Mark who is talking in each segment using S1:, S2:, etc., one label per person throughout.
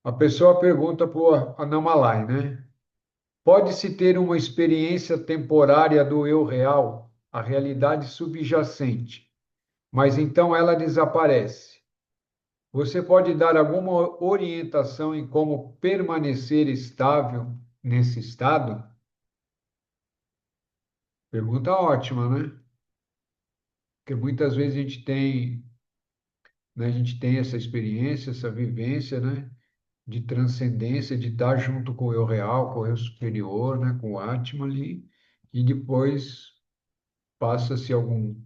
S1: A pessoa pergunta para o Anamalai, né? Pode-se ter uma experiência temporária do eu real, a realidade subjacente, mas então ela desaparece. Você pode dar alguma orientação em como permanecer estável nesse estado? Pergunta ótima, né? Porque muitas vezes a gente tem essa experiência, essa vivência, né? De transcendência, de estar junto com o eu real, com o eu superior, né? Com o Atman ali, e depois passa-se algum.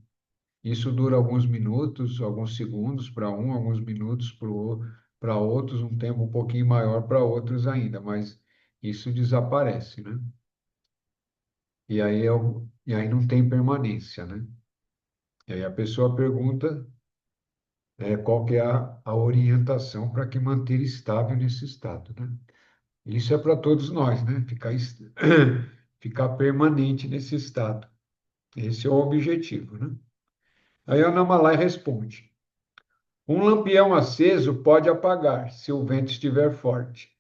S1: Isso dura alguns minutos, alguns segundos para um, alguns minutos para outros, um tempo um pouquinho maior para outros ainda, mas isso desaparece, né? E aí não tem permanência, né? E aí a pessoa pergunta, qual que é a orientação para que manter estável nesse estado, né? Isso é para todos nós, né? Ficar permanente nesse estado. Esse é o objetivo, né? Aí a Namalai responde: um lampião aceso pode apagar se o vento estiver forte.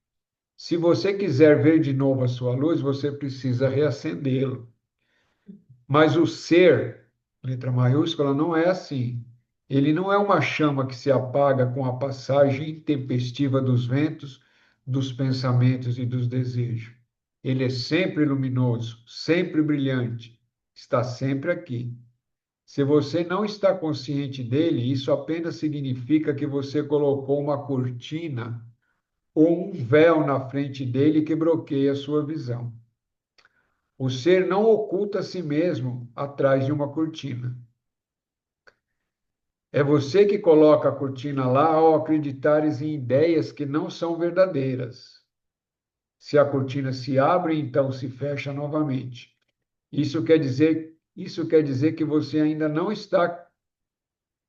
S1: Se você quiser ver de novo a sua luz, você precisa reacendê-lo. Mas o ser, letra maiúscula, não é assim. Ele não é uma chama que se apaga com a passagem intempestiva dos ventos, dos pensamentos e dos desejos. Ele é sempre luminoso, sempre brilhante, está sempre aqui. Se você não está consciente dele, isso apenas significa que você colocou uma cortina ou um véu na frente dele que bloqueia a sua visão. O ser não oculta a si mesmo atrás de uma cortina. É você que coloca a cortina lá ao acreditares em ideias que não são verdadeiras. Se a cortina se abre, então se fecha novamente. Isso quer dizer que você ainda não está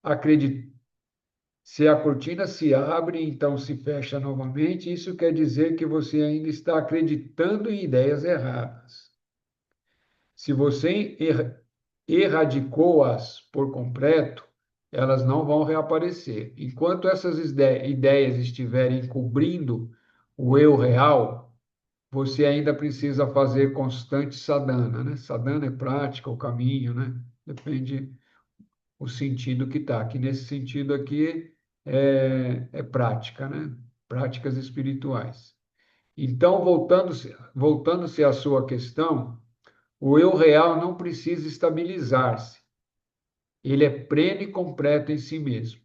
S1: acreditando. Se a cortina se abre, então se fecha novamente. Isso quer dizer que você ainda está acreditando em ideias erradas. Se você erradicou-as por completo, elas não vão reaparecer. Enquanto essas ideias estiverem cobrindo o eu real, você ainda precisa fazer constante sadhana, né? Sadhana é prática, o caminho, né? Depende o sentido que está. Aqui nesse sentido aqui é prática, né? Práticas espirituais. Então, voltando-se à sua questão, o eu real não precisa estabilizar-se. Ele é pleno e completo em si mesmo.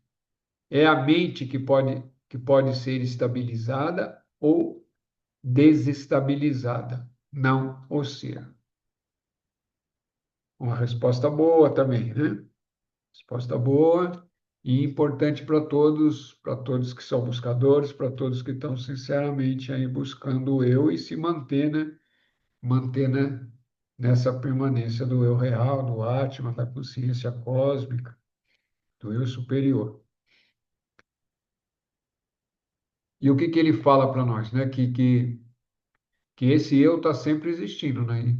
S1: É a mente que pode ser estabilizada ou desestabilizada, não o ser. Uma resposta boa também, né? Resposta boa e importante para todos que são buscadores, para todos que estão sinceramente aí buscando o eu e se manter, né? Manter, né? Nessa permanência do eu real, do Atman, da consciência cósmica, do eu superior. E o que que ele fala para nós, né? Que esse eu está sempre existindo, né?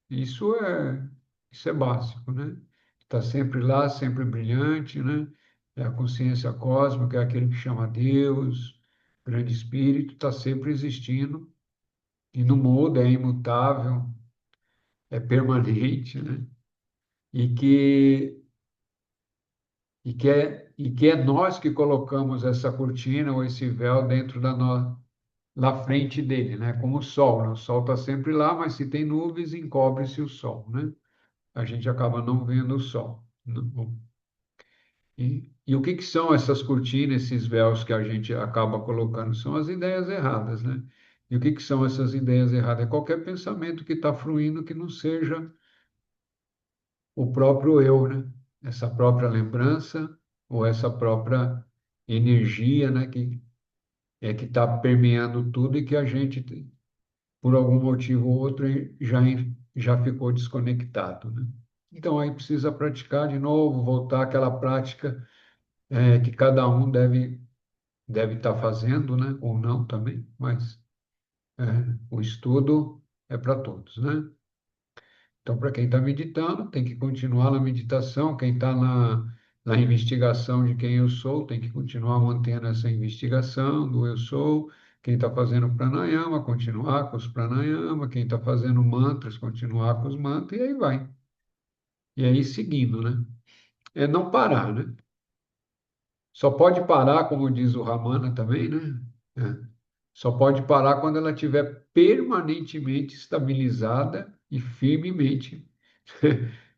S1: Isso é, isso é básico, né? Está sempre lá, sempre brilhante, né? É a consciência cósmica, é aquele que chama Deus, grande espírito, está sempre existindo e não muda, é imutável, é permanente, né? E que, e que é nós que colocamos essa cortina ou esse véu dentro na frente dele, né? Como o sol, né? O sol está sempre lá, mas se tem nuvens, encobre-se o sol, né? A gente acaba não vendo o sol. E o que que são essas cortinas, esses véus que a gente acaba colocando? São as ideias erradas, né? E o que que são essas ideias erradas? É qualquer pensamento que está fluindo que não seja o próprio eu, né? Essa própria lembrança ou essa própria energia, né? Que está permeando tudo e que a gente, por algum motivo ou outro, já ficou desconectado, né? Então aí precisa praticar de novo, voltar àquela prática que cada um deve estar fazendo, né? Ou não também, mas é, o estudo é para todos, né? Então, para quem está meditando, tem que continuar na meditação. Quem está na investigação de quem eu sou, tem que continuar mantendo essa investigação do eu sou. Quem está fazendo pranayama, continuar com os pranayama. Quem está fazendo mantras, continuar com os mantras, e aí vai. E aí seguindo, né? É não parar, né? Só pode parar, como diz o Ramana também, né? É. Só pode parar quando ela estiver permanentemente estabilizada e firmemente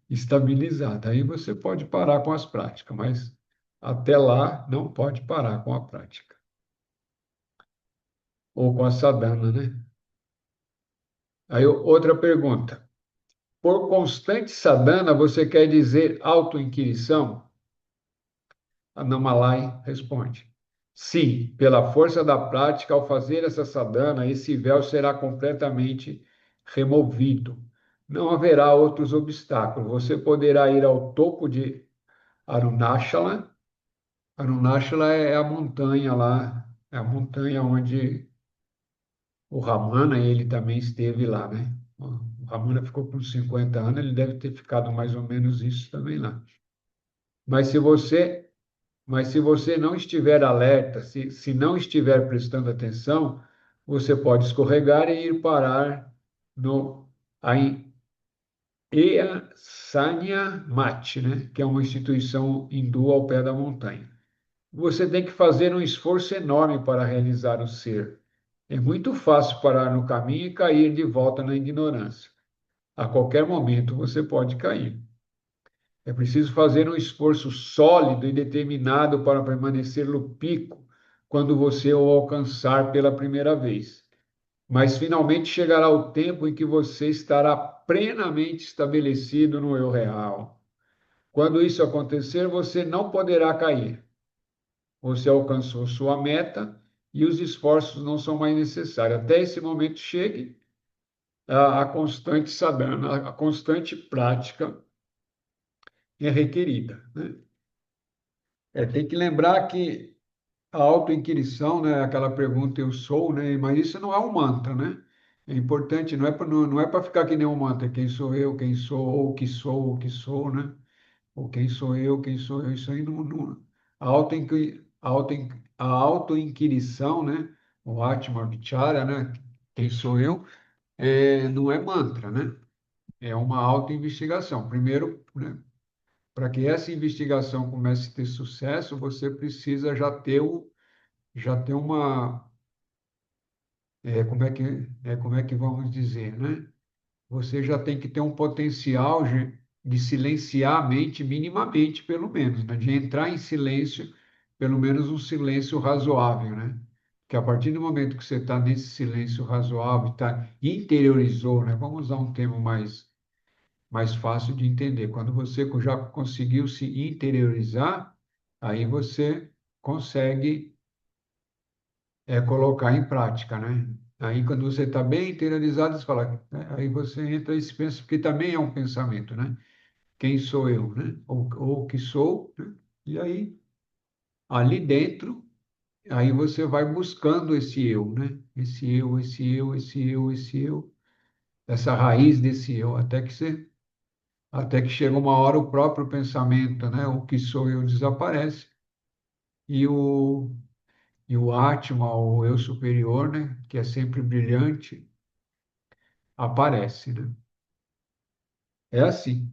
S1: estabilizada. Aí você pode parar com as práticas, mas até lá não pode parar com a prática. Ou com a sadhana, né? Aí outra pergunta. Por constante sadhana, você quer dizer autoinquirição? A Namalai responde: sim, pela força da prática, ao fazer essa sadhana, esse véu será completamente removido. Não haverá outros obstáculos. Você poderá ir ao topo de Arunachala. Arunachala é a montanha lá, é a montanha onde o Ramana, ele também esteve lá, né? O Ramana ficou com 50 anos, ele deve ter ficado mais ou menos isso também lá. Mas se você Mas se você não estiver alerta, se não estiver prestando atenção, você pode escorregar e ir parar no Easanya Mat, né? Que é uma instituição hindu ao pé da montanha. Você tem que fazer um esforço enorme para realizar o ser. É muito fácil parar no caminho e cair de volta na ignorância. A qualquer momento você pode cair. É preciso fazer um esforço sólido e determinado para permanecer no pico quando você o alcançar pela primeira vez. Mas finalmente chegará o tempo em que você estará plenamente estabelecido no eu real. Quando isso acontecer, você não poderá cair. Você alcançou sua meta e os esforços não são mais necessários. Até esse momento chegue a constante sadhana, a constante prática é requerida, né? Tem que lembrar que a autoinquirição, né, aquela pergunta eu sou, né, mas isso não é um mantra, né? É importante, não é para ficar que nem um mantra, quem sou eu, quem sou, ou que sou, né? Ou quem sou eu, isso aí não a autoinquirição, né? O Atma Vichara, né? Quem sou eu, não é mantra, né? É uma autoinvestigação. Primeiro, né, para que essa investigação comece a ter sucesso, você precisa já ter uma, como é que vamos dizer, né? Você já tem que ter um potencial de silenciar a mente minimamente, pelo menos, né? De entrar em silêncio, pelo menos um silêncio razoável, né? Que a partir do momento que você está nesse silêncio razoável, interiorizou, né? Vamos usar um termo mais fácil de entender. Quando você já conseguiu se interiorizar, aí você consegue colocar em prática, né? Aí, quando você está bem interiorizado, você fala, né? Aí você entra e se pensa, porque também é um pensamento, né? Quem sou eu, né? Ou o que sou, né? E aí, ali dentro, aí você vai buscando esse eu, né? Esse eu, essa raiz desse eu, até que chega uma hora o próprio pensamento, né? O que sou eu desaparece e o Atma, o eu superior, né? Que é sempre brilhante, aparece, né? É assim.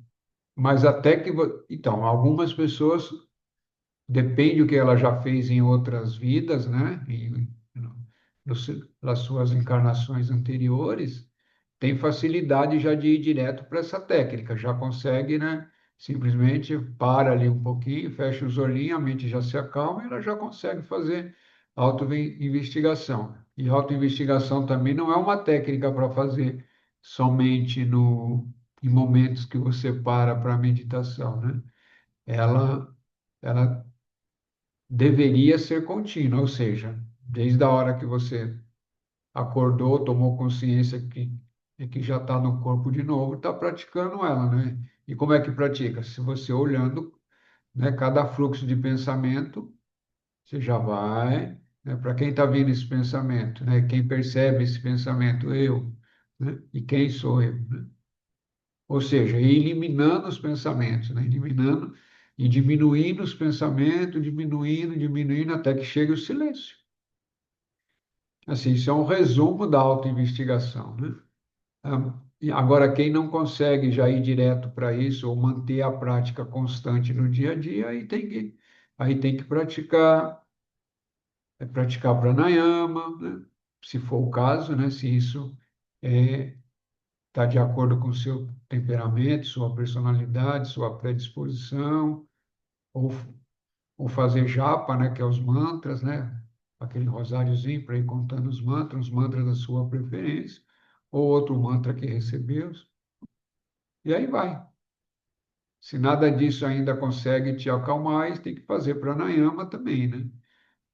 S1: Mas até que. Então, algumas pessoas, depende do que ela já fez em outras vidas, né? Nas suas encarnações anteriores, tem facilidade já de ir direto para essa técnica, já consegue, né? Simplesmente para ali um pouquinho, fecha os olhinhos, a mente já se acalma e ela já consegue fazer auto-investigação. E auto-investigação também não é uma técnica para fazer somente em momentos que você para a meditação, né? Ela deveria ser contínua, ou seja, desde a hora que você acordou, tomou consciência que já está no corpo de novo, está praticando ela, né? E como é que pratica? Se você olhando, né, cada fluxo de pensamento, você já vai, né, para quem está vindo esse pensamento, né? Quem percebe esse pensamento? Eu, né? E quem sou eu, né? Ou seja, ir eliminando os pensamentos, né? Eliminando e diminuindo os pensamentos, diminuindo, diminuindo, até que chegue o silêncio. Assim, isso é um resumo da autoinvestigação, né? E agora, quem não consegue já ir direto para isso ou manter a prática constante no dia a dia, aí tem que praticar pranayama, né? Se for o caso, né? Se isso está de acordo com o seu temperamento, sua personalidade, sua predisposição, ou, ou fazer japa, né? Que é os mantras, né? Aquele rosáriozinho para ir contando os mantras da sua preferência, ou outro mantra que recebeu, e aí vai. Se nada disso ainda consegue te acalmar, tem que fazer pranayama também, né?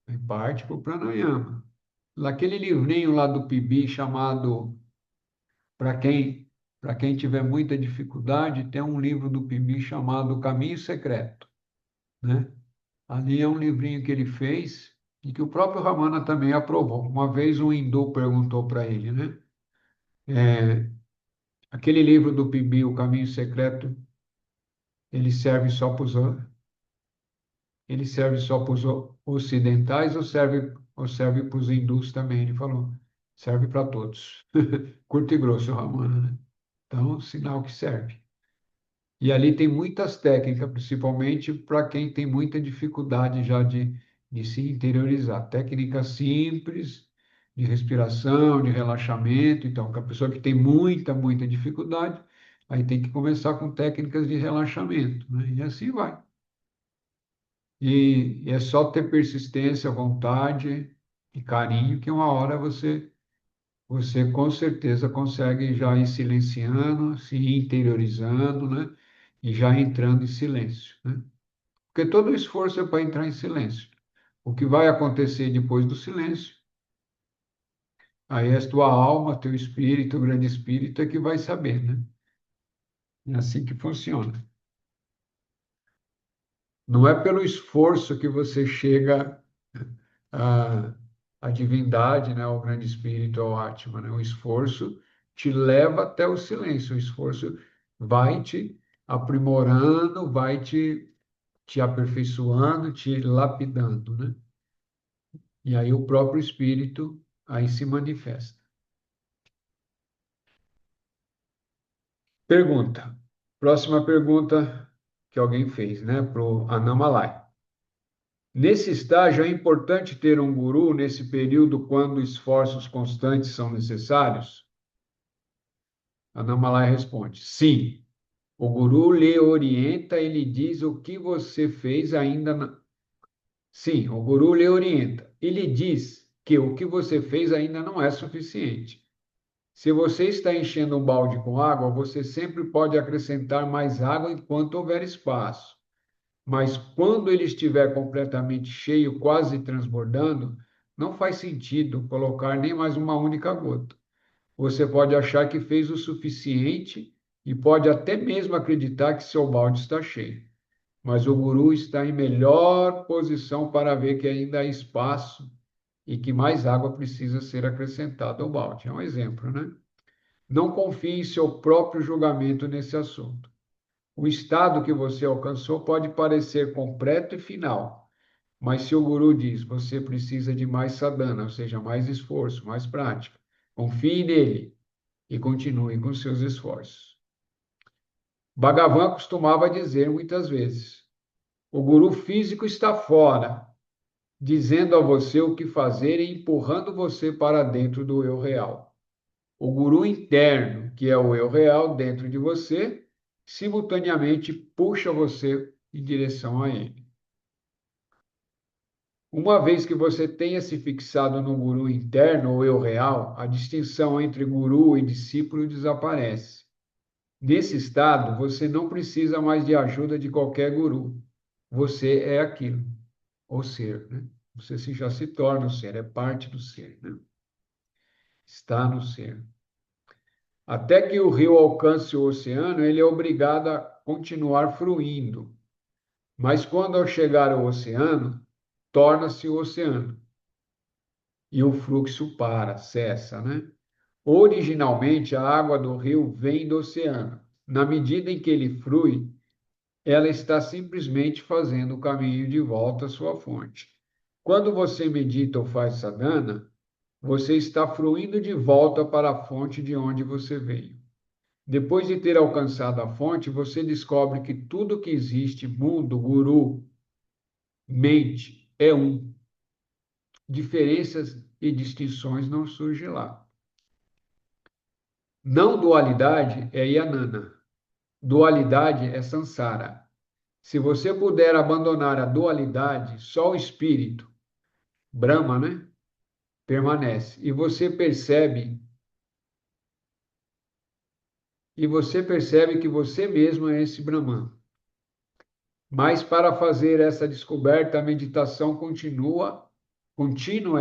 S1: Aí parte para o pranayama. Naquele livrinho lá do Pibi chamado Para quem para quem tiver muita dificuldade, tem um livro do Pibi chamado Caminho Secreto, né? Ali é um livrinho que ele fez e que o próprio Ramana também aprovou. Uma vez um hindu perguntou para ele, né? Aquele livro do Pibi, O Caminho Secreto, ele serve só para os ele serve só para os ocidentais ou serve para os hindus também? Ele falou, serve para todos. Curto e grosso, Ramana, né? Então, sinal que serve. E ali tem muitas técnicas, principalmente para quem tem muita dificuldade já de se interiorizar. Técnicas simples de respiração, de relaxamento. Então, para a pessoa que tem muita dificuldade, aí tem que começar com técnicas de relaxamento, né? E assim vai. E é só ter persistência, vontade e carinho que uma hora você com certeza consegue já ir silenciando, se interiorizando, né? E já entrando em silêncio, né? Porque todo esforço é para entrar em silêncio. O que vai acontecer depois do silêncio, aí é a tua alma, teu espírito, o grande espírito é que vai saber, né? É assim que funciona. Não é pelo esforço que você chega a, a divindade, né, ao grande espírito, ao Atman, né? O esforço te leva até o silêncio, o esforço vai te aprimorando, vai te aperfeiçoando, te lapidando, né? E aí o próprio espírito aí se manifesta. Pergunta. Próxima pergunta que alguém fez, né, para o Annamalai. Nesse estágio, é importante ter um guru nesse período quando esforços constantes são necessários? Annamalai responde: sim. O guru lhe orienta e lhe diz o que você fez ainda. Sim, o guru lhe orienta e lhe diz que o que você fez ainda não é suficiente. Se você está enchendo um balde com água, você sempre pode acrescentar mais água enquanto houver espaço. Mas quando ele estiver completamente cheio, quase transbordando, não faz sentido colocar nem mais uma única gota. Você pode achar que fez o suficiente e pode até mesmo acreditar que seu balde está cheio. Mas o guru está em melhor posição para ver que ainda há espaço e que mais água precisa ser acrescentada ao balde. É um exemplo, né? Não confie em seu próprio julgamento nesse assunto. O estado que você alcançou pode parecer completo e final, mas se o guru diz você precisa de mais sadhana, ou seja, mais esforço, mais prática, confie nele e continue com seus esforços. Bhagavan costumava dizer muitas vezes: o guru físico está fora, dizendo a você o que fazer e empurrando você para dentro do eu real. O guru interno, que é o eu real dentro de você, simultaneamente puxa você em direção a ele. Uma vez que você tenha se fixado no guru interno ou eu real, a distinção entre guru e discípulo desaparece. Nesse estado, você não precisa mais de ajuda de qualquer guru. Você é aquilo, ou ser, né? Você já se torna o ser, é parte do ser, né? Está no ser. Até que o rio alcance o oceano, ele é obrigado a continuar fluindo. Mas quando ao chegar ao oceano, torna-se o oceano. E o fluxo para, cessa, né? Originalmente, a água do rio vem do oceano. Na medida em que ele flui, ela está simplesmente fazendo o caminho de volta à sua fonte. Quando você medita ou faz sadhana, você está fluindo de volta para a fonte de onde você veio. Depois de ter alcançado a fonte, você descobre que tudo que existe, mundo, guru, mente, é um. Diferenças e distinções não surgem lá. Não dualidade é Yanana. Dualidade é Sansara. Se você puder abandonar a dualidade, só o espírito, Brahma, né, permanece. E você percebe que você mesmo é esse Brahman. Mas para fazer essa descoberta, a meditação contínua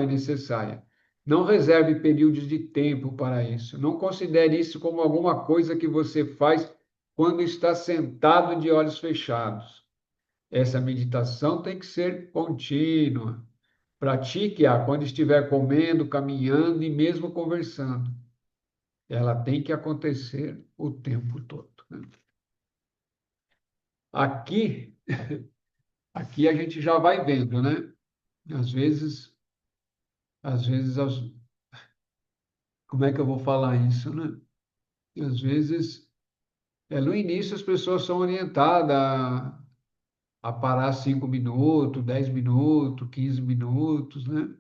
S1: é necessária. Não reserve períodos de tempo para isso. Não considere isso como alguma coisa que você faz quando está sentado de olhos fechados. Essa meditação tem que ser contínua. Pratique-a quando estiver comendo, caminhando e mesmo conversando. Ela tem que acontecer o tempo todo, né? Aqui, aqui a gente já vai vendo, né? Às vezes, às vezes, como é que eu vou falar isso, né? Às vezes, no início as pessoas são orientadas a parar 5 minutos, 10 minutos, 15 minutos, né?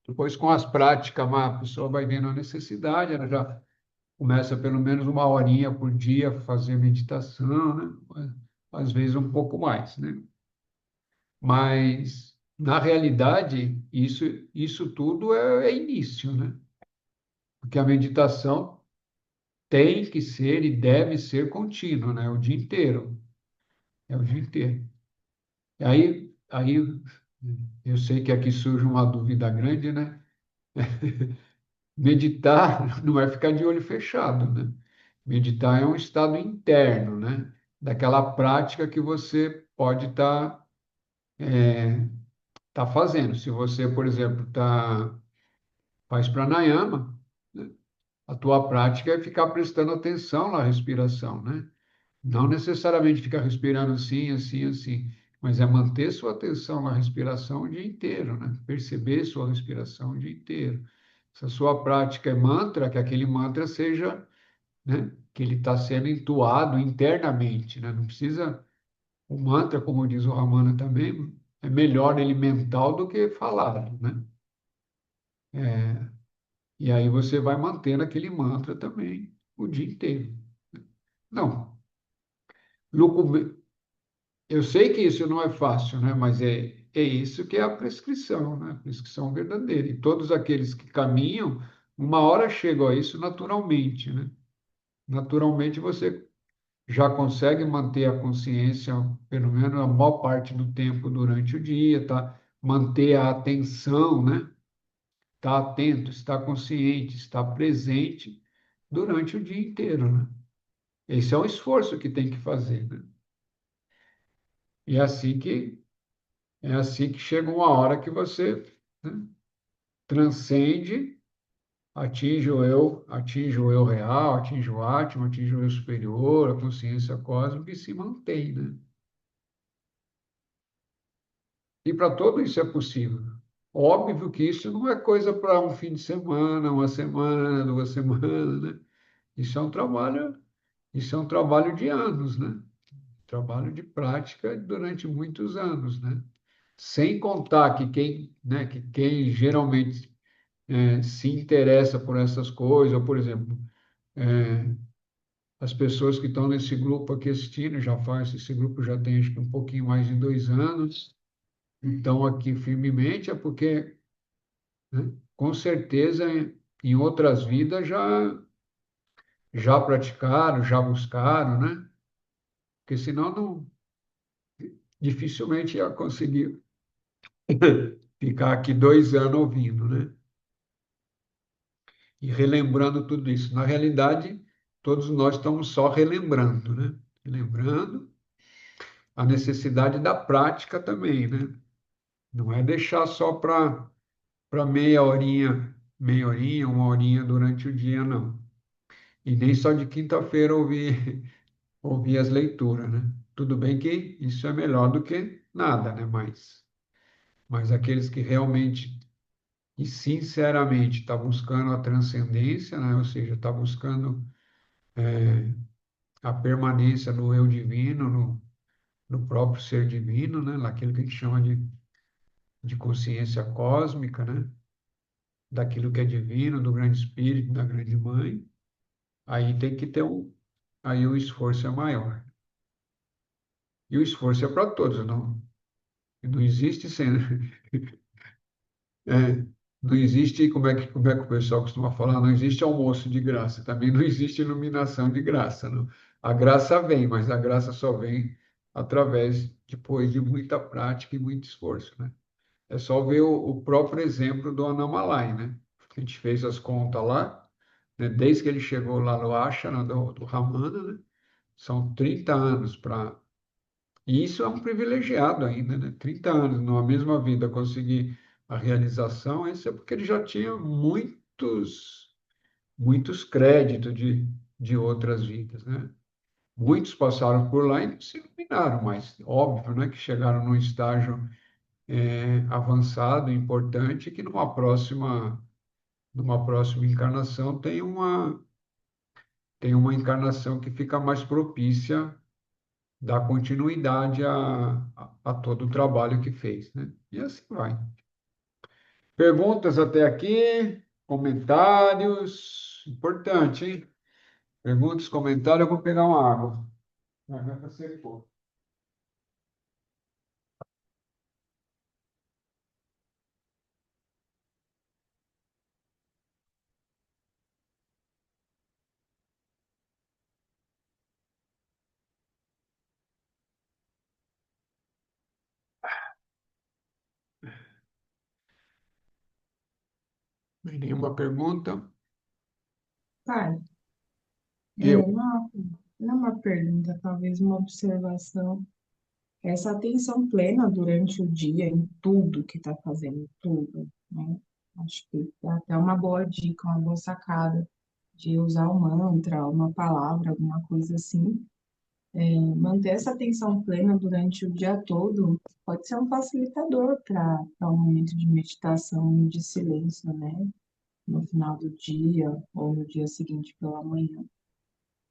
S1: Depois, com as práticas, a pessoa vai vendo a necessidade, ela já começa pelo menos uma horinha por dia a fazer meditação, né? Às vezes um pouco mais, né? Mas, na realidade, isso tudo é início, né? Porque a meditação tem que ser e deve ser contínua, né? O dia inteiro. É o dia inteiro. E aí eu sei que aqui surge uma dúvida grande, né? Meditar não é ficar de olho fechado, né? Meditar é um estado interno, né? Daquela prática que você pode estar tá fazendo. Se você, por exemplo, faz pranayama, né? A tua prática é ficar prestando atenção na respiração, né? Não necessariamente ficar respirando assim, assim, assim, mas é manter sua atenção na respiração o dia inteiro, né? Perceber sua respiração o dia inteiro. Se a sua prática é mantra, que aquele mantra seja, né? Que ele está sendo entoado internamente, né? Não precisa, o mantra, como diz o Ramana também, é melhor ele mental do que falado, né? E aí você vai mantendo aquele mantra também o dia inteiro. Não, no, eu sei que isso não é fácil, né? Mas é isso que é a prescrição, né? A prescrição verdadeira. E todos aqueles que caminham, uma hora chegam a isso naturalmente, né? Naturalmente você já consegue manter a consciência, pelo menos a maior parte do tempo durante o dia, tá? Manter a atenção, né? Estar atento, estar consciente, estar presente durante o dia inteiro, né? Esse é o esforço que tem que fazer, né? E é assim que chega uma hora que você, né, transcende, atinge o eu real, atinge o átomo, atinge o eu superior, a consciência cósmica e se mantém, né? E para tudo isso é possível. Óbvio que isso não é coisa para um fim de semana, uma semana, 2 semanas, né? Isso é um trabalho, isso é um trabalho de anos, né? Trabalho de prática durante muitos anos, né? Sem contar que quem geralmente se interessa por essas coisas, ou, por exemplo, é, as pessoas que estão nesse grupo aqui assistindo, esse grupo já tem acho que um pouquinho mais de 2 anos, estão aqui firmemente, é porque, né, com certeza, em outras vidas já praticaram, já buscaram, né? Porque senão não, dificilmente ia conseguir ficar aqui 2 anos ouvindo, né? E relembrando tudo isso. Na realidade, todos nós estamos só relembrando, né? Relembrando a necessidade da prática também, né? Não é deixar só para meia horinha, 1 horinha durante o dia, não. E nem só de quinta-feira ouvir as leituras, né? Tudo bem que isso é melhor do que nada, né? Mas aqueles que realmente e sinceramente está buscando a transcendência, né? Ou seja, está buscando a permanência no eu divino, no próprio ser divino, né? Naquilo que a gente chama de consciência cósmica, né? Daquilo que é divino, do grande espírito, da grande mãe, aí tem que ter aí o esforço é maior. E o esforço é para todos, não existe sem, é, não existe, como é que o pessoal costuma falar, não existe almoço de graça, também não existe iluminação de graça, não. A graça vem, mas a graça só vem através, depois de muita prática e muito esforço, né? É só ver o próprio exemplo do Annamalai, né? A gente fez as contas lá, né? Desde que ele chegou lá no Ashram, do Ramana, né? São 30 anos para. E isso é um privilegiado ainda, né? 30 anos numa mesma vida conseguir a realização, isso é porque ele já tinha muitos créditos de outras vidas, né? Muitos passaram por lá e não se iluminaram, mas óbvio, né, que chegaram num estágio avançado, importante, que numa próxima encarnação tem uma encarnação que fica mais propícia dar continuidade a todo o trabalho que fez, né? E assim vai. Perguntas até aqui, comentários, importante, hein? Perguntas, comentários, eu vou pegar uma água. A garganta secou. Nenhuma pergunta?
S2: Pai,
S1: Eu.
S2: não é uma pergunta, talvez uma observação. Essa atenção plena durante o dia em tudo que está fazendo, tudo, né? Acho que é até uma boa dica, uma boa sacada de usar um mantra, uma palavra, alguma coisa assim. Manter essa atenção plena durante o dia todo pode ser um facilitador para um momento de meditação e de silêncio, né? No final do dia ou no dia seguinte pela manhã.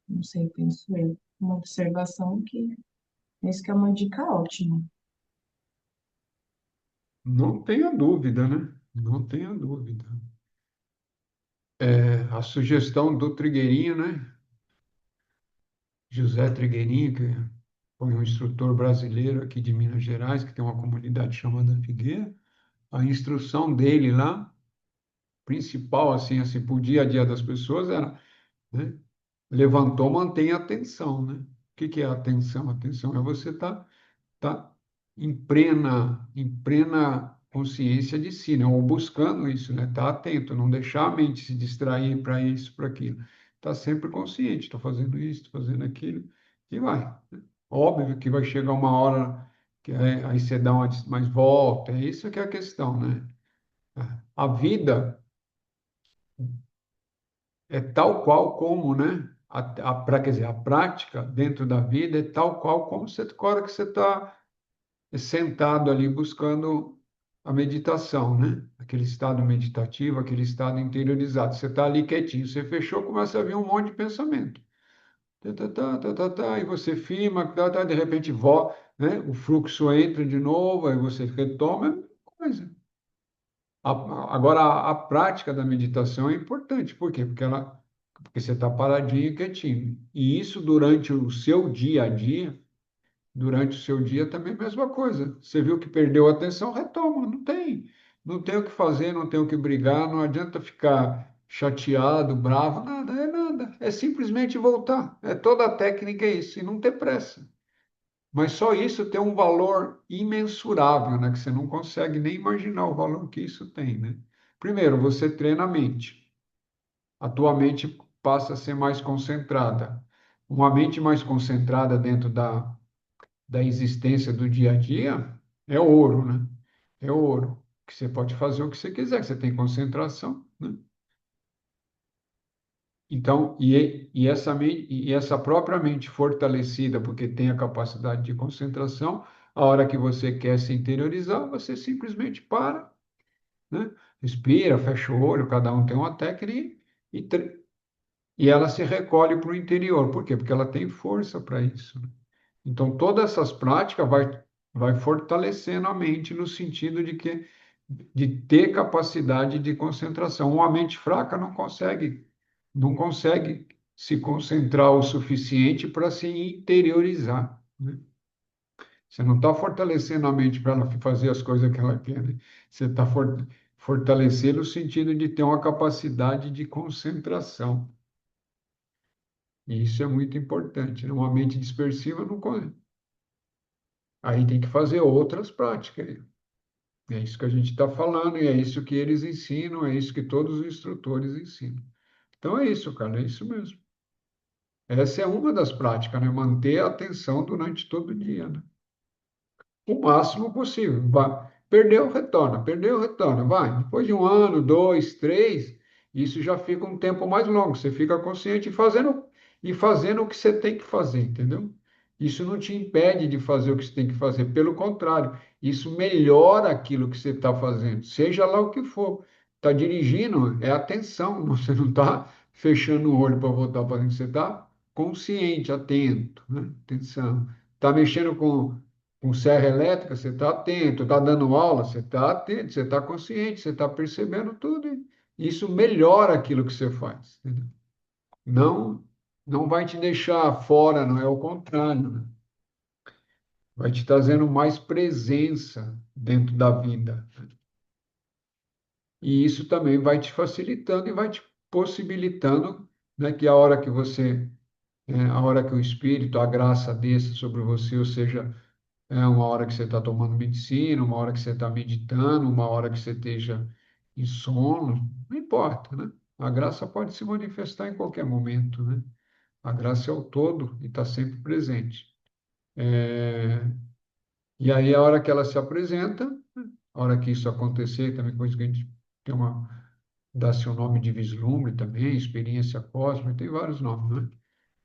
S2: Não sei, penso eu. Uma observação que isso que é uma dica ótima.
S1: Não tenha dúvida, né? Não tenha dúvida. É, a sugestão do Trigueirinho, né? José Trigueirinho, que foi um instrutor brasileiro aqui de Minas Gerais, que tem uma comunidade chamada Figueira. A instrução dele lá, principal, assim, para o dia a dia das pessoas era, né? Levantou, mantenha a atenção, né? O que que é a atenção? A atenção é você estar tá em plena consciência de si, né? Ou buscando isso, né? Tá atento, não deixar a mente se distrair para isso, para aquilo. Tá sempre consciente, estou fazendo isso, estou fazendo aquilo, e vai. Óbvio que vai chegar uma hora que aí você dá uma mais volta, é isso que é a questão, né? A vida é tal qual como, né? Quer dizer, a prática dentro da vida é tal qual como você, a hora que você está sentado ali buscando a meditação, né? Aquele estado meditativo, aquele estado interiorizado. Você está ali quietinho, você fechou, começa a vir um monte de pensamento. Tá, tá, tá, tá, tá, tá, e você firma, tá, tá, de repente né? O fluxo entra de novo, aí você retoma, é a mesma coisa. Agora, a prática da meditação é importante. Por quê? Porque você está paradinho e quietinho. E isso durante o seu dia a dia, durante o seu dia também é a mesma coisa. Você viu que perdeu a atenção, retoma. Não tem o que fazer, não tem o que brigar, não adianta ficar chateado, bravo, nada, é nada. É simplesmente voltar. É toda a técnica é isso, e não ter pressa. Mas só isso tem um valor imensurável, né? Que você não consegue nem imaginar o valor que isso tem, né? Primeiro, você treina a mente. A tua mente passa a ser mais concentrada. Uma mente mais concentrada dentro da existência do dia a dia é ouro, né? É ouro. Que você pode fazer o que você quiser, que você tem concentração, né? Então, e essa própria mente fortalecida, porque tem a capacidade de concentração, a hora que você quer se interiorizar, você simplesmente para, né? Respira, fecha o olho, cada um tem uma técnica e, e ela se recolhe para o interior. Por quê? Porque ela tem força para isso, né? Então, todas essas práticas vai fortalecendo a mente no sentido de ter capacidade de concentração. Uma mente fraca não consegue se concentrar o suficiente para se interiorizar, né? Você não está fortalecendo a mente para ela fazer as coisas que ela quer, né? Você está fortalecendo no sentido de ter uma capacidade de concentração. E isso é muito importante, né? Uma mente dispersiva não. Aí tem que fazer outras práticas. É isso que a gente está falando, e é isso que eles ensinam, é isso que todos os instrutores ensinam. Então é isso, cara, é isso mesmo. Essa é uma das práticas, né? Manter a atenção durante todo o dia, né? O máximo possível. Vai. Perdeu, retorna, perdeu, retorna. Vai. Depois de um ano, dois, três, isso já fica um tempo mais longo. Você fica consciente e fazendo o que você tem que fazer, entendeu? Isso não te impede de fazer o que você tem que fazer. Pelo contrário, isso melhora aquilo que você está fazendo, seja lá o que for. Está dirigindo, é atenção. Você não está fechando o olho para voltar fazendo. Você está consciente, atento, né? Atenção. Está mexendo com serra elétrica, você está atento, está dando aula, você está atento, você está consciente, você está percebendo tudo. E isso melhora aquilo que você faz, entendeu? Não, não vai te deixar fora, não é o contrário, né? Vai te trazendo mais presença dentro da vida. E isso também vai te facilitando e vai te possibilitando, né, que a hora que o Espírito, a graça desça sobre você, ou seja, uma hora que você está tomando medicina, uma hora que você está meditando, uma hora que você esteja em sono, não importa, né? A graça pode se manifestar em qualquer momento, né? A graça é o todo e está sempre presente. E aí, a hora que ela se apresenta, a hora que isso acontecer, também coisa que a gente tem dá-se o nome de vislumbre também, experiência cósmica, tem vários nomes, né?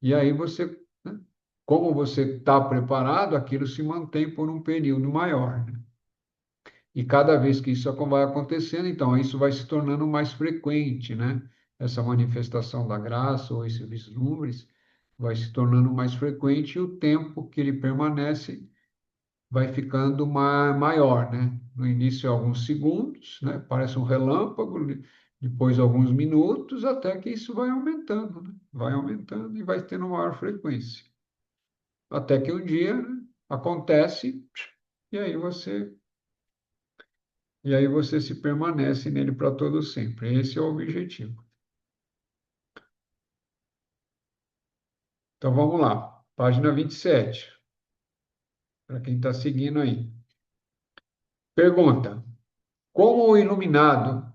S1: E aí você, né? Como você está preparado, aquilo se mantém por um período maior, né? E cada vez que isso vai acontecendo, então, isso vai se tornando mais frequente, né? Essa manifestação da graça ou esse vislumbres vai se tornando mais frequente e o tempo que ele permanece vai ficando maior, né? No início, alguns segundos, né? Parece um relâmpago, depois alguns minutos, até que isso vai aumentando, né? Vai aumentando e vai tendo maior frequência. Até que um dia, né, acontece e aí você se permanece nele para todo sempre. Esse é o objetivo. Então vamos lá, página 27, para quem está seguindo aí. Pergunta: como o iluminado,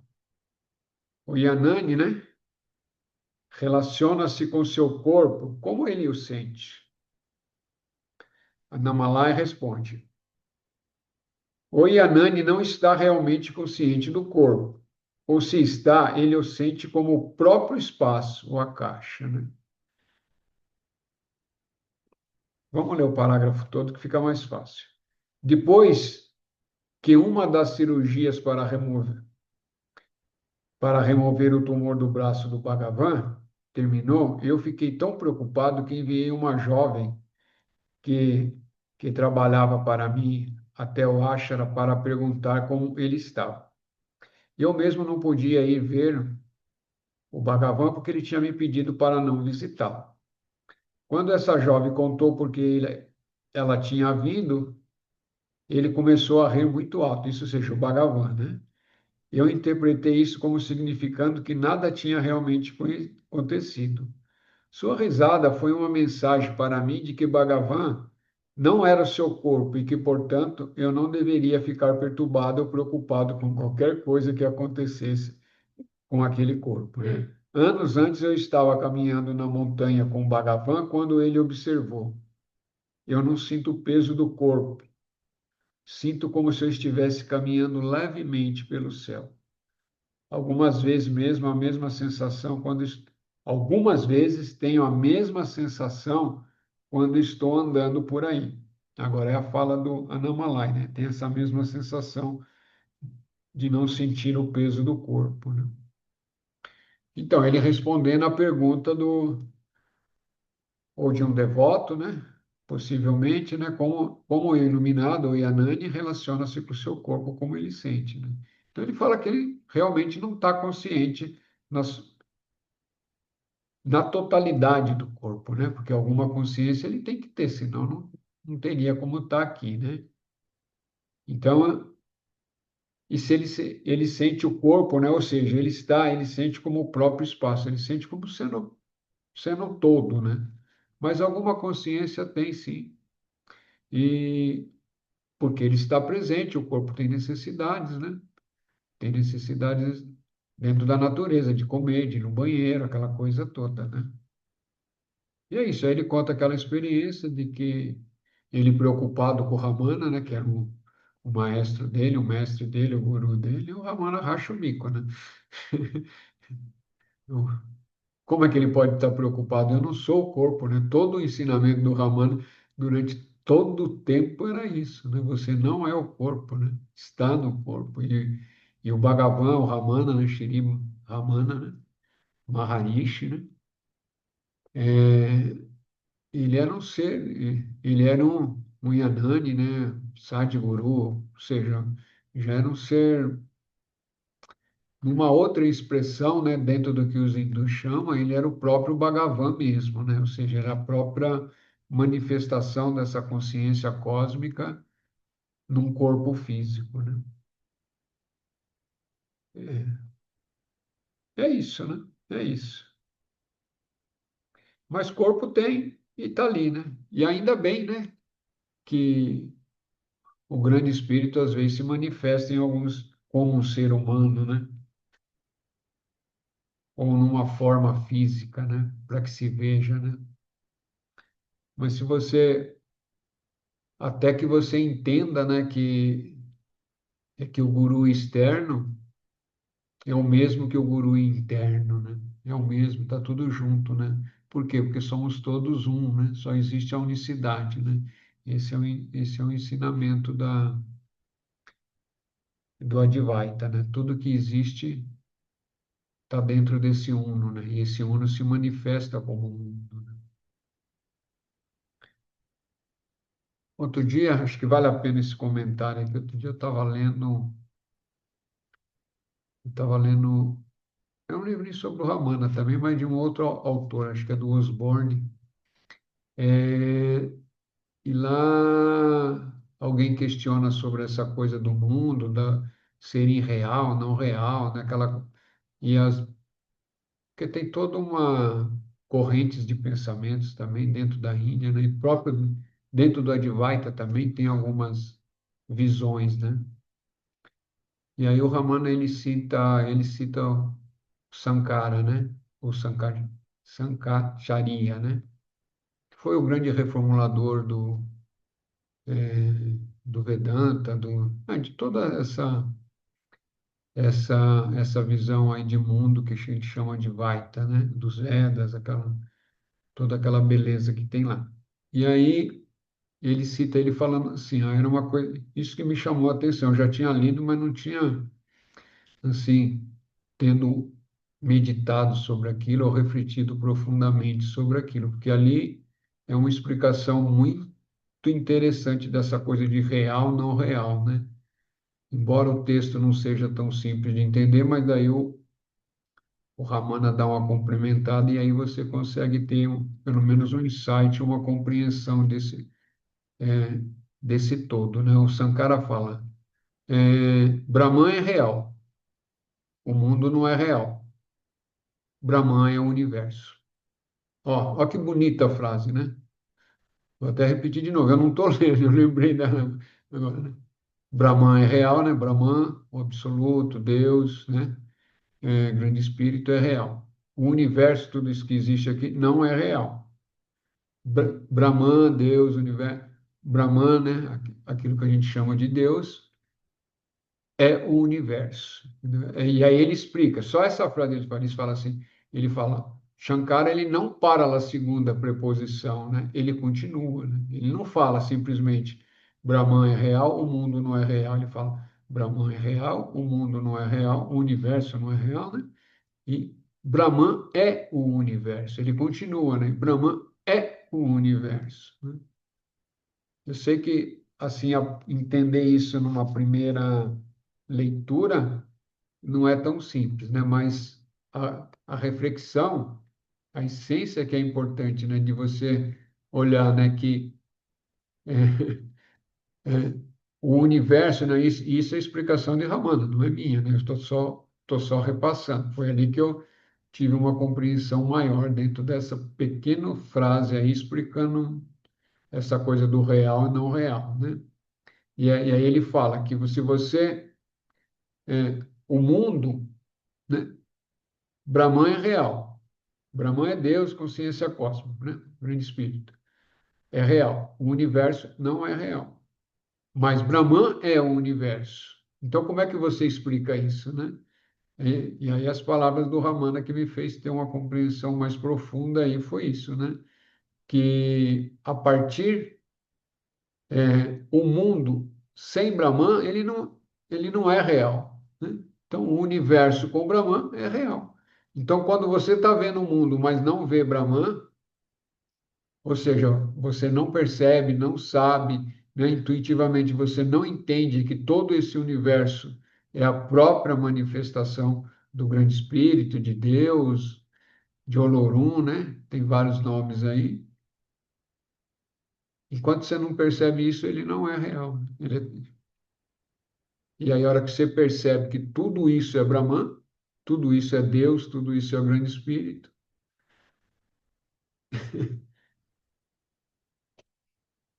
S1: o Yanani, né, relaciona-se com seu corpo, como ele o sente? A Namalai responde: o Yanani não está realmente consciente do corpo, ou se está, ele o sente como o próprio espaço, ou a caixa, né? Vamos ler o parágrafo todo que fica mais fácil. Depois que uma das cirurgias para remover o tumor do braço do Bhagavan terminou, eu fiquei tão preocupado que enviei uma jovem que, que trabalhava para mim até o Ashara para perguntar como ele estava. Eu mesmo não podia ir ver o Bhagavan porque ele tinha me pedido para não visitá-lo. Quando essa jovem contou porque ela tinha vindo, ele começou a rir muito alto, isso seja o Bhagavan, né? Eu interpretei isso como significando que nada tinha realmente acontecido. Sua risada foi uma mensagem para mim de que Bhagavan não era o seu corpo e que, portanto, eu não deveria ficar perturbado ou preocupado com qualquer coisa que acontecesse com aquele corpo, né? Anos antes eu estava caminhando na montanha com Bhagavan quando ele observou: eu não sinto o peso do corpo, sinto como se eu estivesse caminhando levemente pelo céu. Algumas vezes mesmo a mesma sensação algumas vezes tenho a mesma sensação quando estou andando por aí. Agora é a fala do Annamalai, né? Tem essa mesma sensação de não sentir o peso do corpo, né? Então, ele respondendo a pergunta ou de um devoto, né? Possivelmente, né? Como o iluminado ou Yanani relaciona-se com o seu corpo, como ele sente, né? Então, ele fala que ele realmente não está consciente nas, na totalidade do corpo, né? Porque alguma consciência ele tem que ter, senão não teria como estar aqui, né? Então, e se ele sente o corpo, né? Ou seja, ele sente como o próprio espaço, ele sente como sendo todo, né? Mas alguma consciência tem sim. E porque ele está presente, o corpo tem necessidades, né? Tem necessidades dentro da natureza, de comer, de ir no banheiro, aquela coisa toda, né? E é isso, aí ele conta aquela experiência de que ele preocupado com o Ramana, né? Que era o maestro dele, o mestre dele, o guru dele, e o Ramana racha o bico, né? Como é que ele pode estar preocupado? Eu não sou o corpo, né? Todo o ensinamento do Ramana durante todo o tempo era isso, né? Você não é o corpo, né? Está no corpo. E o Bhagavan, o Ramana, né? Shri Ramana, né? Maharishi, né? É, ele era um ser, ele era um Yanani, né? Sadhguru, ou seja, já era um ser numa outra expressão, né, dentro do que os hindus chamam, ele era o próprio Bhagavan mesmo, né? Ou seja, era a própria manifestação dessa consciência cósmica num corpo físico, né? É isso, né? É isso. Mas corpo tem e está ali, né? E ainda bem, né, que o grande espírito às vezes se manifesta em alguns como um ser humano, né? Ou numa forma física, né? Para que se veja, né? Mas se você até que você entenda, né, que o guru externo é o mesmo que o guru interno, né? É o mesmo, tá tudo junto, né? Por quê? Porque somos todos um, né? Só existe a unicidade, né? Esse é o ensinamento do Advaita, né? Tudo que existe está dentro desse uno, né? E esse uno se manifesta como um mundo, né? Outro dia, acho que vale a pena esse comentário aqui. Outro dia eu estava lendo é um livrinho sobre o Ramana também, mas de um outro autor, acho que é do Osborne. É, e lá alguém questiona sobre essa coisa do mundo, da ser irreal, não real, né? E porque tem toda uma correntes de pensamentos também dentro da Índia, né? E próprio dentro do Advaita também tem algumas visões, né? E aí o Ramana ele cita o Sankara, né? O Sankaracharya, né? Foi o grande reformulador do Vedanta, de toda essa visão aí de mundo que a gente chama de Vaita, né? Dos Vedas, toda aquela beleza que tem lá. E aí ele cita ele falando assim, era uma coisa, isso que me chamou a atenção, eu já tinha lido, mas não tinha, assim, tendo meditado sobre aquilo ou refletido profundamente sobre aquilo, porque ali é uma explicação muito interessante dessa coisa de real, não real, né? Embora o texto não seja tão simples de entender, mas daí o Ramana dá uma complementada e aí você consegue ter pelo menos um insight, uma compreensão desse todo, né? O Sankara fala, Brahman é real, o mundo não é real. Brahman é o universo. Ó que bonita a frase, né? Vou até repetir de novo, eu não estou lendo, eu lembrei dela agora, né? Brahman é real, né? Brahman, o absoluto, Deus, né? Grande espírito é real. O universo, tudo isso que existe aqui, não é real. Brahman, Deus, universo, Brahman, né? Aquilo que a gente chama de Deus, é o universo. E aí ele explica, só essa frase ele fala assim, ele fala, Shankara ele não para na segunda preposição, né? Ele continua, né? Ele não fala simplesmente Brahman é real, o mundo não é real, ele fala Brahman é real, o mundo não é real, o universo não é real, né? E Brahman é o universo. Ele continua, né? Brahman é o universo, né? Eu sei que, assim, entender isso numa primeira leitura não é tão simples, né? Mas a reflexão, a essência que é importante, né? De você olhar, né? Que é, o universo, né? Isso é a explicação de Ramana, não é minha, né? Eu tô só repassando. Foi ali que eu tive uma compreensão maior dentro dessa pequena frase aí, explicando essa coisa do real e não real, né? E aí ele fala que se você, o mundo, né? Brahman é real. Brahman é Deus, consciência cósmica, né? Grande espírito. É real. O universo não é real. Mas Brahman é o universo. Então, como é que você explica isso, né? E aí as palavras do Ramana que me fez ter uma compreensão mais profunda aí foi isso, né? Que a partir o mundo sem Brahman, ele não é real, né? Então, o universo com Brahman é real. Então, quando você está vendo o mundo, mas não vê Brahman, ou seja, você não percebe, não sabe, né, intuitivamente você não entende que todo esse universo é a própria manifestação do Grande Espírito, de Deus, de Olorum, né? Tem vários nomes aí. Enquanto você não percebe isso, ele não é real. E aí, a hora que você percebe que tudo isso é Brahman, tudo isso é Deus, tudo isso é o Grande Espírito,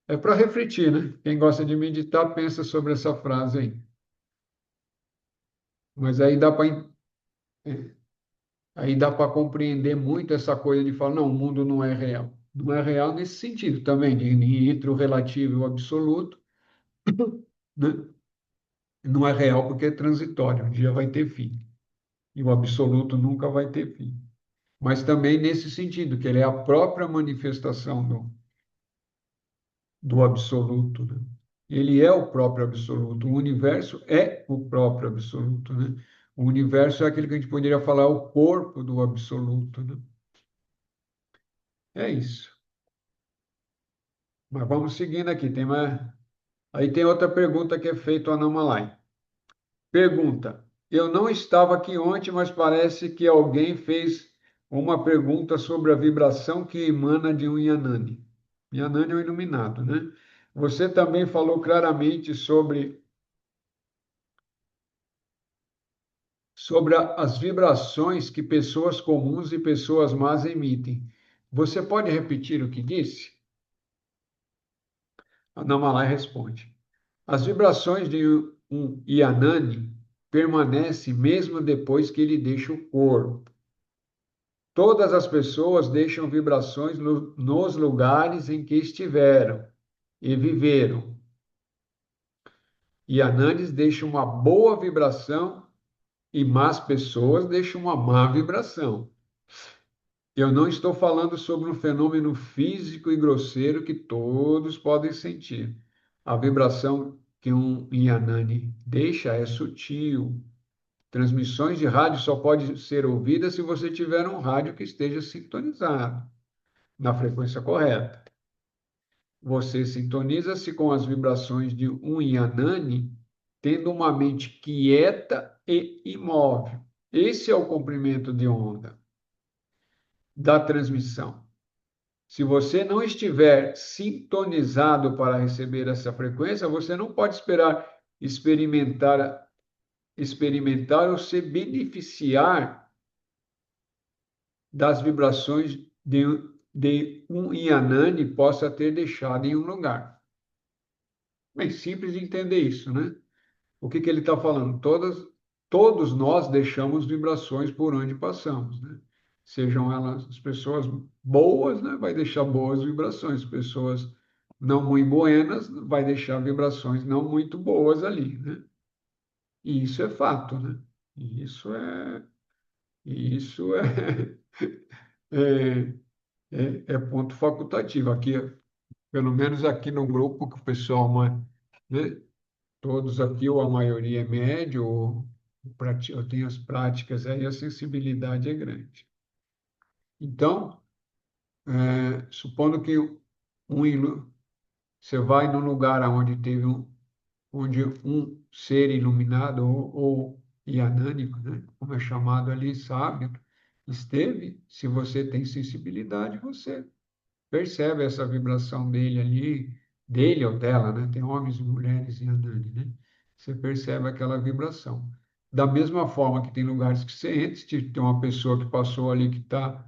S1: é para refletir, né? Quem gosta de meditar, pensa sobre essa frase aí. Mas aí dá para compreender muito essa coisa de falar, não, o mundo não é real. Não é real nesse sentido também, entre o relativo e o absoluto, né? Não é real porque é transitório, um dia vai ter fim. E o absoluto nunca vai ter fim. Mas também nesse sentido, que ele é a própria manifestação do absoluto, né? Ele é o próprio absoluto. O universo é o próprio absoluto, né? O universo é aquele que a gente poderia falar o corpo do absoluto, né? É isso. Mas vamos seguindo aqui. Aí tem outra pergunta que é feita ao Anamalai. Pergunta: eu não estava aqui ontem, mas parece que alguém fez uma pergunta sobre a vibração que emana de um Yanani. Yanani é o iluminado, né? Você também falou claramente sobre as vibrações que pessoas comuns e pessoas más emitem. Você pode repetir o que disse? A Namalai responde: as vibrações de um Yanani permanecem mesmo depois que ele deixa o corpo. Todas as pessoas deixam vibrações nos lugares em que estiveram e viveram. Yananis deixam uma boa vibração e más pessoas deixam uma má vibração. Eu não estou falando sobre um fenômeno físico e grosseiro que todos podem sentir. A vibração que um Yanani deixa é sutil. Transmissões de rádio só podem ser ouvidas se você tiver um rádio que esteja sintonizado na frequência correta. Você sintoniza-se com as vibrações de um Yanani, tendo uma mente quieta e imóvel. Esse é o comprimento de onda da transmissão. Se você não estiver sintonizado para receber essa frequência, você não pode esperar experimentar ou se beneficiar das vibrações de um Yanani possa ter deixado em um lugar. Bem simples de entender isso, né? O que ele está falando? Todos nós deixamos vibrações por onde passamos, né? Sejam elas as pessoas boas, né? Vai deixar boas vibrações. Pessoas não muito buenas, vai deixar vibrações não muito boas ali, né? E isso é fato, né? E isso é, é ponto facultativo. Aqui, pelo menos aqui no grupo que o pessoal, né? todos aqui, ou a maioria é médio, ou tem as práticas, aí a sensibilidade é grande. Então, supondo que você vai num lugar onde um ser iluminado ou ianânico, né, como é chamado ali, sábio, esteve, se você tem sensibilidade, você percebe essa vibração dele ali, dele ou dela, né? Tem homens e mulheres em Anani, né? Você percebe aquela vibração. Da mesma forma que tem lugares que você entra, se tem uma pessoa que passou ali que está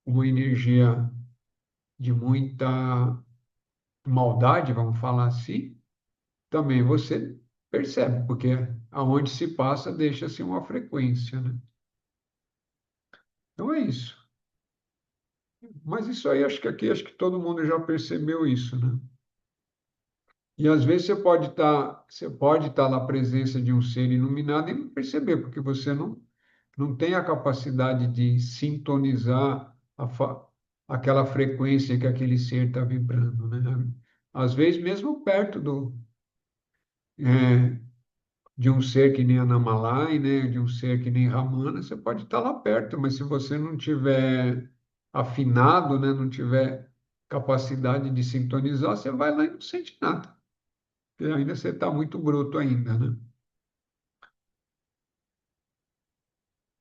S1: com uma energia de muita maldade, vamos falar assim, também você percebe, porque aonde se passa deixa-se uma frequência, né? Então é isso. Mas isso aí, acho que aqui, acho que todo mundo já percebeu isso, né? E às vezes você pode estar na presença de um ser iluminado e não perceber, porque você não tem a capacidade de sintonizar aquela frequência que aquele ser está vibrando, né? Às vezes, mesmo perto é, de um ser que nem Anamalai, né? De um ser que nem Ramana, você pode estar lá perto, mas se você não tiver afinado, né? Não tiver capacidade de sintonizar, você vai lá e não sente nada. Porque ainda você está muito bruto ainda, né?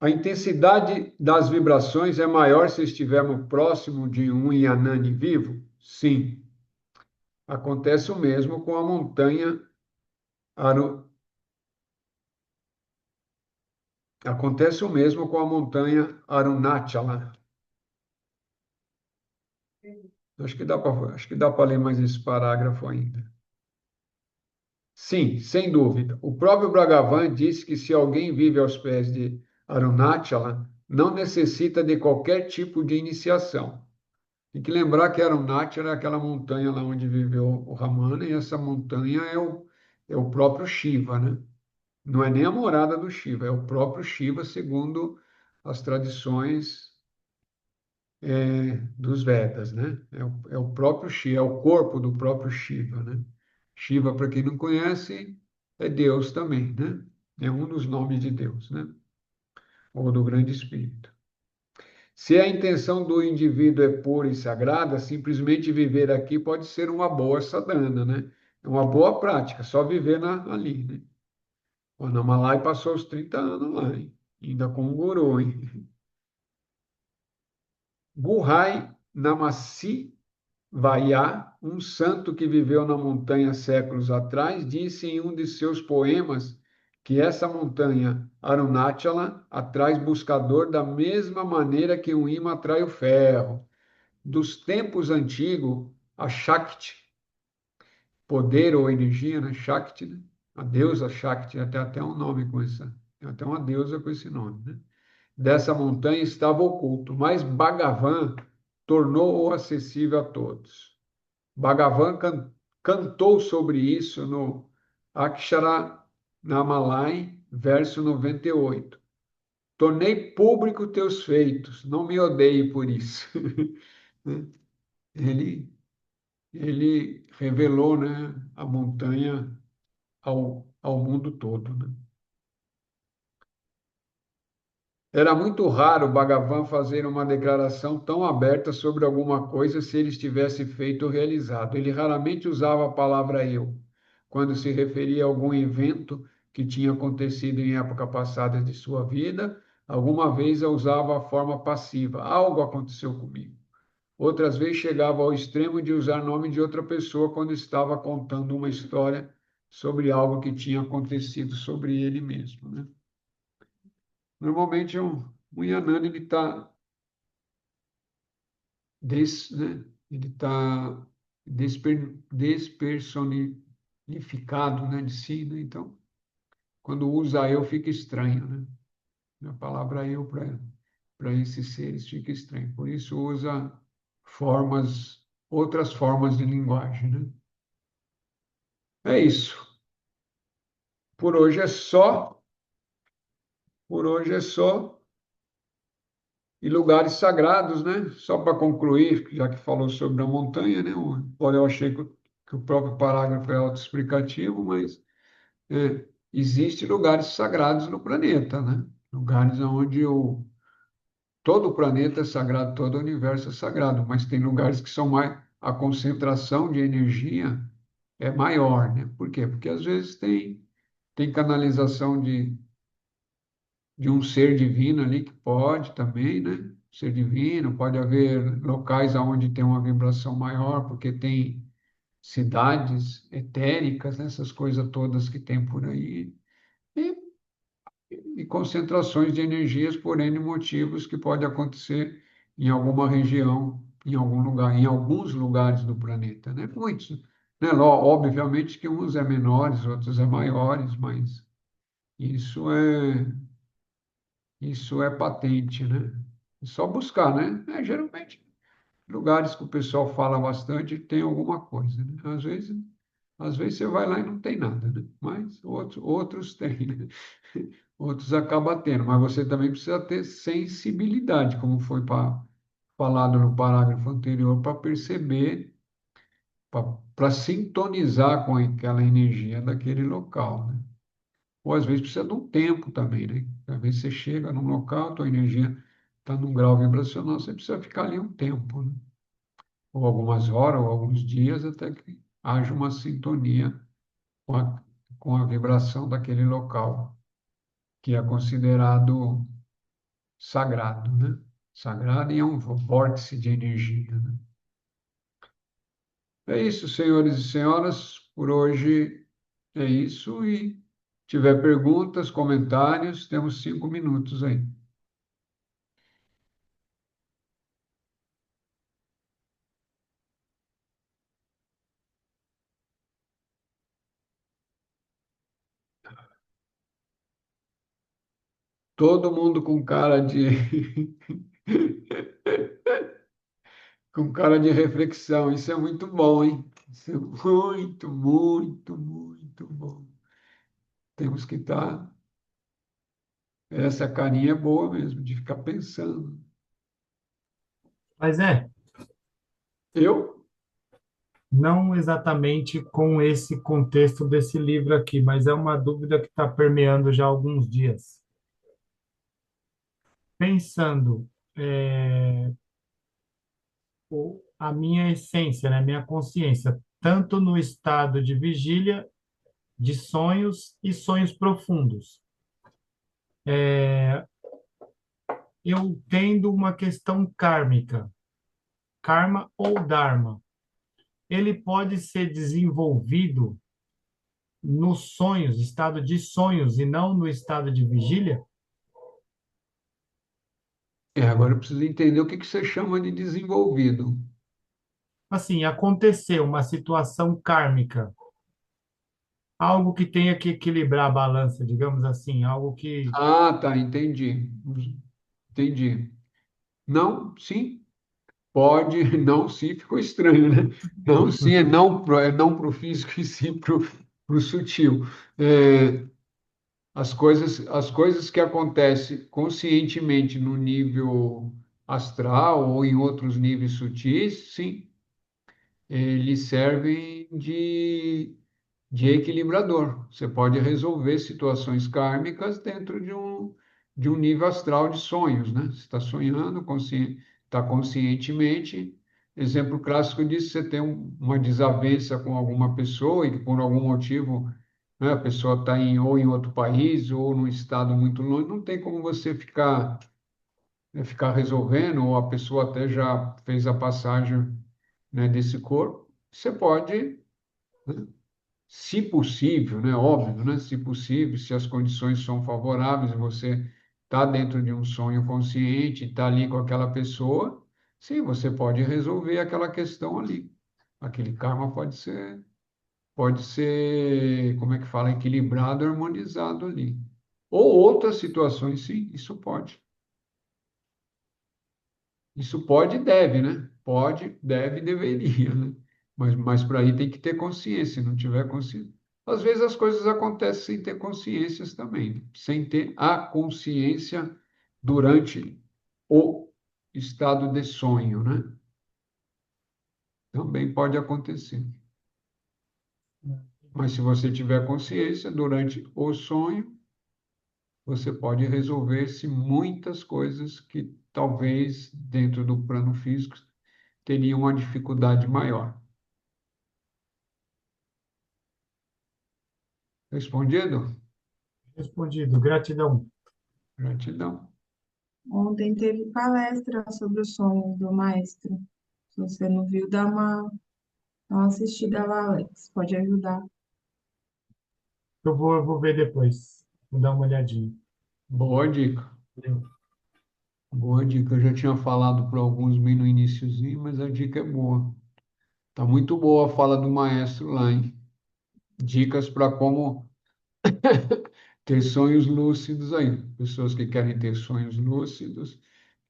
S1: A intensidade das vibrações é maior se estivermos próximo de um Yanani vivo? Sim. Acontece o mesmo com a montanha Aru... Acontece o mesmo com a montanha Arunachala. Acho que dá para ler mais esse parágrafo ainda. Sim, sem dúvida. O próprio Bhagavan disse que se alguém vive aos pés de Arunachala, não necessita de qualquer tipo de iniciação. Tem que lembrar que Arunachala é aquela montanha lá onde viveu o Ramana, e essa montanha é o próprio Shiva, né? Não é nem a morada do Shiva, é o próprio Shiva, segundo as tradições dos Vedas, né? É o próprio Shiva, é o corpo do próprio Shiva, né? Shiva, para quem não conhece, é Deus também, né? É um dos nomes de Deus, né? Ou do Grande Espírito. Se a intenção do indivíduo é pura e sagrada, simplesmente viver aqui pode ser uma boa sadhana, né? É uma boa prática, só viver ali, né? O Anamalai passou os 30 anos lá, hein? Ainda com o guru, hein? Guhai Namasi Vaya, um santo que viveu na montanha séculos atrás, disse em um de seus poemas que essa montanha, Arunachala, atrai buscador da mesma maneira que um imã atrai o ferro. Dos tempos antigos, a Shakti, poder ou energia, né? Shakti, né? A deusa Shakti, tem até um nome com essa, tem até uma deusa com esse nome, né? Dessa montanha estava oculto, mas Bhagavan tornou-o acessível a todos. Bhagavan cantou sobre isso no Akshara Namalai, verso 98. Tornei público teus feitos, não me odeie por isso. Ele ele revelou, né, a montanha ao mundo todo, né? Era muito raro Bhagavan fazer uma declaração tão aberta sobre alguma coisa se ele estivesse feito ou realizado. Ele raramente usava a palavra eu, quando se referia a algum evento que tinha acontecido em época passada de sua vida, alguma vez usava a forma passiva, algo aconteceu comigo. Outras vezes chegava ao extremo de usar nome de outra pessoa quando estava contando uma história sobre algo que tinha acontecido sobre ele mesmo, né? Normalmente um Yanani ele está né? Ele está despersonificado, né, de si, né? Então, quando usa eu fica estranho, né? A palavra eu para esses seres fica estranho. Por isso usa outras formas de linguagem, né? É isso. Por hoje é só, por hoje é só. E lugares sagrados, né? Só para concluir, já que falou sobre a montanha, né? Embora eu achei que o próprio parágrafo é autoexplicativo, mas Existem lugares sagrados no planeta, né? Lugares onde todo o planeta é sagrado, todo o universo é sagrado, mas tem lugares que são mais, a concentração de energia é maior, né? Por quê? Porque às vezes tem canalização de um ser divino ali que pode também, né? Ser divino, pode haver locais onde tem uma vibração maior, porque tem cidades etéricas, né? Essas coisas todas que tem por aí. E, e concentrações de energias por N motivos que pode acontecer em alguma região, em algum lugar, em alguns lugares do planeta, né? Muitos, né? Obviamente que uns é menores, outros é maiores, mas isso é isso é patente, né? É só buscar, né? Geralmente lugares que o pessoal fala bastante tem alguma coisa, né? Às vezes você vai lá e não tem nada, né? Mas outros têm, né? Outros acabam tendo, mas você também precisa ter sensibilidade, como foi falado no parágrafo anterior, para perceber, para sintonizar com aquela energia daquele local, né? Ou às vezes precisa de um tempo também, né? Às vezes você chega num local, tua energia está num grau vibracional, você precisa ficar ali um tempo, né? Ou algumas horas, ou alguns dias, até que haja uma sintonia com com a vibração daquele local, que é considerado sagrado, né? Sagrado e é um vórtice de energia, né? É isso, senhores e senhoras, por hoje é isso. E tiver perguntas, comentários, temos 5 minutos aí. Todo mundo com cara de com cara de reflexão. Isso é muito bom, hein? Isso é muito, muito, muito bom. Temos que estar. Essa carinha é boa mesmo, de ficar pensando.
S3: Mas é,
S1: Eu?
S3: não exatamente com esse contexto desse livro aqui, mas é uma dúvida que está permeando já há alguns dias. Pensando a minha essência, né, minha consciência, tanto no estado de vigília, de sonhos e sonhos profundos. Eu tendo uma questão kármica, karma ou dharma, ele pode ser desenvolvido nos sonhos, estado de sonhos, e não no estado de vigília?
S1: Agora eu preciso entender o que que você chama de desenvolvido.
S3: Assim, aconteceu uma situação kármica, algo que tenha que equilibrar a balança, digamos assim, algo que.
S1: Ah, tá, entendi. Entendi. Não, sim, pode, não, sim, ficou estranho, né? Não, sim, é não para o físico e sim para o sutil. É, as coisas que acontecem conscientemente no nível astral ou em outros níveis sutis, sim, eles servem de equilibrador. Você pode resolver situações kármicas dentro de um nível astral de sonhos, né? Você está sonhando, está conscientemente. Exemplo clássico disso, você tem uma desavença com alguma pessoa e que por algum motivo, né, a pessoa está ou em outro país ou num estado muito longe, não tem como você ficar resolvendo, ou a pessoa até já fez a passagem, né, desse corpo. Você pode, né, se possível, né? Óbvio, né? Se possível, se as condições são favoráveis, você está dentro de um sonho consciente, está ali com aquela pessoa, sim, você pode resolver aquela questão ali. Aquele karma pode ser, como é que fala, equilibrado, harmonizado ali. Ou outras situações, sim, isso pode. Isso pode e deve, né? Pode, deve, deveria, né? Mas para aí tem que ter consciência. Se não tiver consciência. Às vezes as coisas acontecem sem ter consciências também, né? Sem ter a consciência durante o estado de sonho, né? Também pode acontecer. Mas se você tiver consciência, durante o sonho, você pode resolver-se muitas coisas que talvez dentro do plano físico teriam uma dificuldade maior. Respondido?
S3: Respondido. Gratidão.
S1: Gratidão.
S2: Ontem teve palestra sobre os sonhos do maestro. Se você não viu, dá uma assistida lá, Alex. Pode ajudar.
S3: Eu vou ver depois. Vou dar uma olhadinha.
S1: Boa dica. Boa dica. Eu já tinha falado para alguns bem no iniciozinho, mas a dica é boa. Tá muito boa a fala do maestro lá, hein? Dicas para como ter sonhos lúcidos aí. Pessoas que querem ter sonhos lúcidos,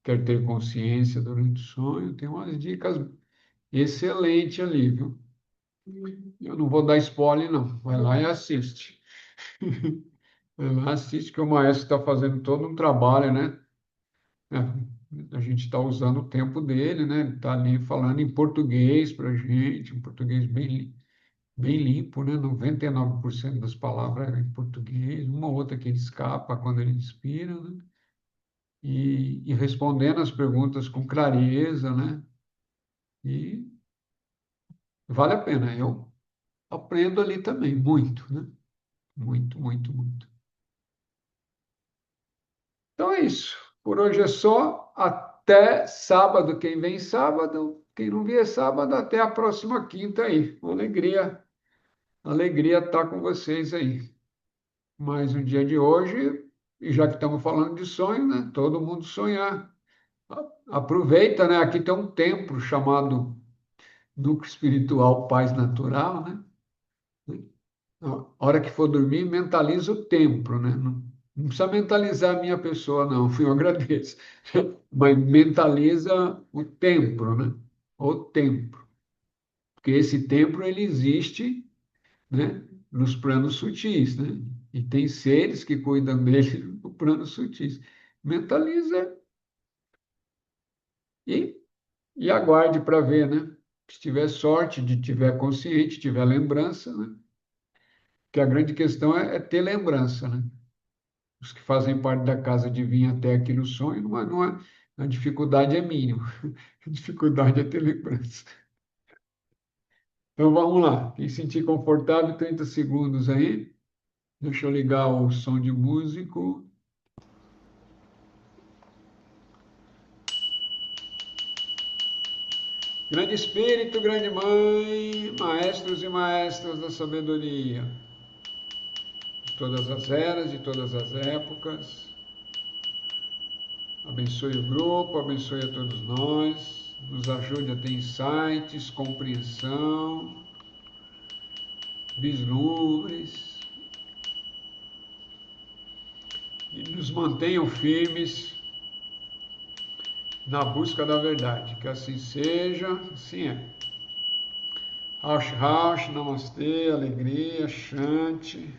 S1: querem ter consciência durante o sonho, tem umas dicas excelentes ali, viu? Eu não vou dar spoiler, não. Vai lá e assiste. Vai lá, assiste que o maestro está fazendo todo um trabalho, né? A gente está usando o tempo dele, né? Ele está ali falando em português para a gente, um português bem limpo, né? 99% das palavras é em português, uma ou outra que ele escapa quando ele inspira, né? E respondendo as perguntas com clareza, né? E vale a pena. Eu aprendo ali também, muito, né? Muito, muito, muito. Então é isso. Por hoje é só. Até sábado. Quem vem sábado, quem não vier sábado, até a próxima quinta aí. Alegria, alegria estar com vocês aí. Mais um dia de hoje, e já que estamos falando de sonho, né? Todo mundo sonhar. Aproveita, né? Aqui tem um templo chamado Núcleo Espiritual Paz Natural, né? A hora que for dormir, mentaliza o templo, né? Não precisa mentalizar a minha pessoa, não, eu agradeço. Mas mentaliza o templo, né? O templo. Porque esse templo, ele existe, né? Nos planos sutis, né? E tem seres que cuidam dele no plano sutis. Mentaliza e, e aguarde para ver, né? Se tiver sorte, de tiver consciente, tiver lembrança, né? Que a grande questão é ter lembrança, né? Os que fazem parte da casa de vinho até aqui no sonho, a dificuldade é mínima. A dificuldade é ter lembrança. Então vamos lá. Quem sentir confortável, 30 segundos aí. Deixa eu ligar o som de músico. Grande Espírito, grande Mãe, maestros e maestras da sabedoria, de todas as eras, de todas as épocas. Abençoe o grupo, abençoe a todos nós, nos ajude a ter insights, compreensão, vislumbres e nos mantenham firmes na busca da verdade. Que assim seja, assim é. Raush, Raush, Namastê, alegria, Shanti.